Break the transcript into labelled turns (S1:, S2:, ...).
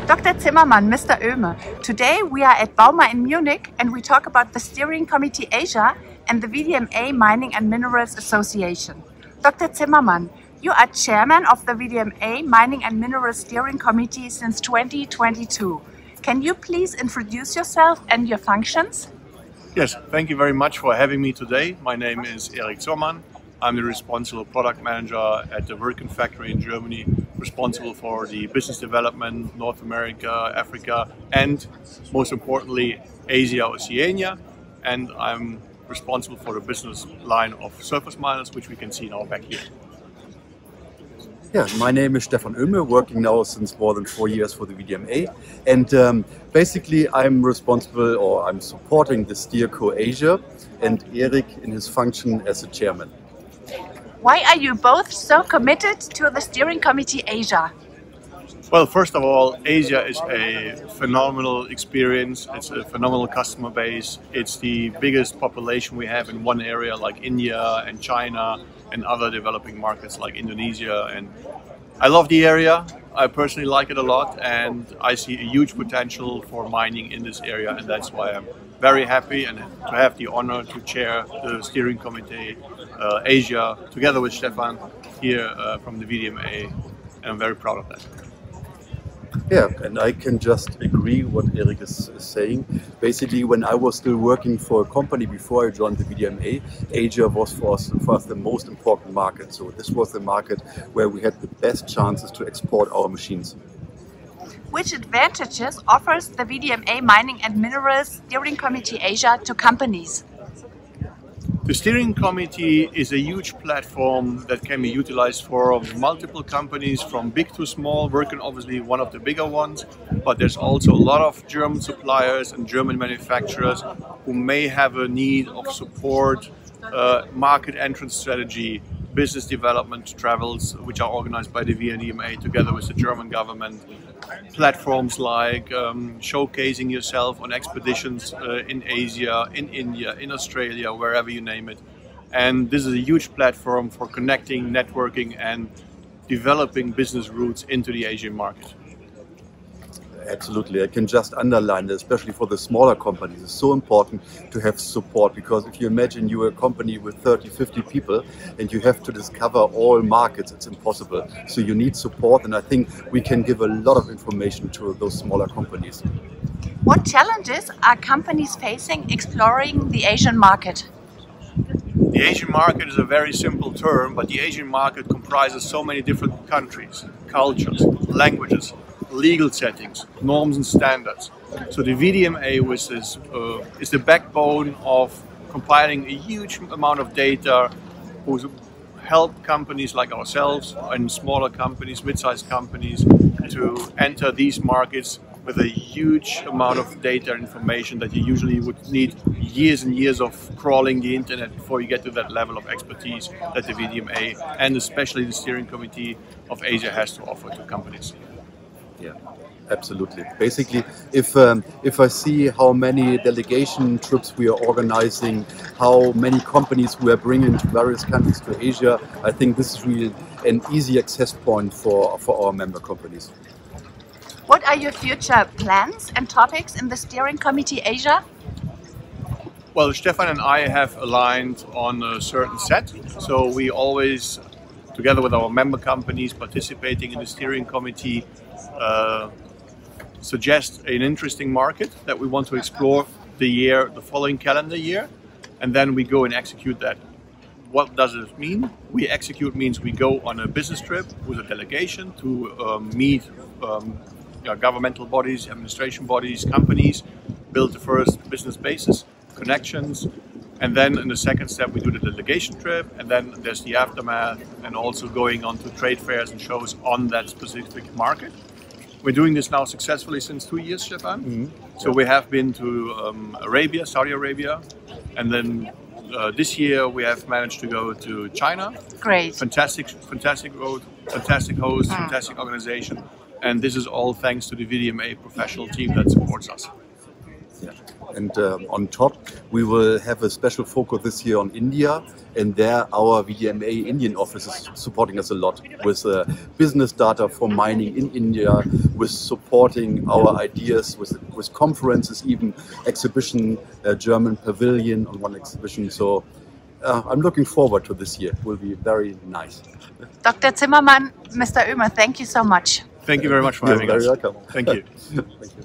S1: Dr. Zimmermann, Mr. Oehme, today we are at Bauma in Munich and we talk about the Steering Committee Asia and the VDMA Mining and Minerals Association. Dr. Zimmermann, you are chairman of the VDMA Mining and Minerals Steering Committee since 2022. Can you please introduce yourself and your functions?
S2: Yes, thank you very much for having me today. My name is Erik Zimmermann. I'm the responsible product manager at the Wirtgen factory in Germany, responsible for the business development, North America, Africa, and most importantly, Asia, Oceania. And I'm responsible for the business line of surface miners, which we can see now back here.
S3: Yeah, my name is Stephan Oehme, working now since more than 4 years for the VDMA. And basically I'm responsible, or I'm supporting the SteerCo Asia and Erik in his function as the chairman.
S1: Why are you both so committed to the Steering Committee Asia?
S2: Well, first of all, Asia is a phenomenal experience. It's a phenomenal customer base. It's the biggest population we have in one area like India and China and other developing markets like Indonesia. And I love the area. I personally like it a lot, and I see a huge potential for mining in this area, and that's why I'm very happy and to have the honor to chair the Steering Committee Asia together with Stephan here from the VDMA, and I'm very proud of that.
S3: Yeah, and I can just agree what Erik is saying. Basically, when I was still working for a company before I joined the VDMA, Asia was for us the most important market. So this was the market where we had the best chances to export our machines.
S1: Which advantages offers the VDMA Mining and Minerals Steering Committee Asia to companies?
S2: The Steering Committee is a huge platform that can be utilized for multiple companies from big to small. Wirtgen obviously one of the bigger ones, but there's also a lot of German suppliers and German manufacturers who may have a need of support, market entrance strategy, business development travels, which are organized by the VDMA together with the German government. Platforms like showcasing yourself on expeditions in Asia, in India, in Australia, wherever you name it. And this is a huge platform for connecting, networking and developing business routes into the Asian market.
S3: Absolutely, I can just underline that, especially for the smaller companies. It's so important to have support, because if you imagine you're a company with 30, 50 people and you have to discover all markets, it's impossible. So you need support, and I think we can give a lot of information to those smaller companies.
S1: What challenges are companies facing exploring the Asian market?
S2: The Asian market is a very simple term, but the Asian market comprises so many different countries, cultures, languages, legal settings, norms and standards. So the VDMA is the backbone of compiling a huge amount of data who help companies like ourselves and smaller companies, mid-sized companies, to enter these markets with a huge amount of data information that you usually would need years and years of crawling the internet before you get to that level of expertise that the VDMA and especially the Steering Committee of Asia has to offer to companies.
S3: Yeah, absolutely. Basically, if I see how many delegation trips we are organizing, how many companies we are bringing to various countries to Asia, I think this is really an easy access point for our member companies.
S1: What are your future plans and topics in the Steering Committee Asia?
S2: Well, Stephan and I have aligned on a certain set, so we always, together with our member companies participating in the Steering Committee, suggest an interesting market that we want to explore the following calendar year, and then we go and execute that. What does it mean? We execute means we go on a business trip with a delegation to meet governmental bodies, administration bodies, companies, build the first business basis, connections, and then in the second step we do the delegation trip, and then there's the aftermath and also going on to trade fairs and shows on that specific market. We're doing this now successfully since 2 years, Stephan. Mm-hmm. So we have been to Arabia, Saudi Arabia, and then this year we have managed to go to China.
S1: Great.
S2: Fantastic road, fantastic host, fantastic organization. And this is all thanks to the VDMA professional team that supports us.
S3: Yeah. And on top, we will have a special focus this year on India, and there our VDMA Indian office is supporting us a lot with business data for mining in India, with supporting our ideas, with conferences, even exhibition, German pavilion on one exhibition. So I'm looking forward to this year. It will be very nice.
S1: Dr. Zimmermann, Mr. Oehme, thank you so much.
S2: Thank you very much for having us.
S3: You're very welcome.
S2: Thank you.
S3: Thank you.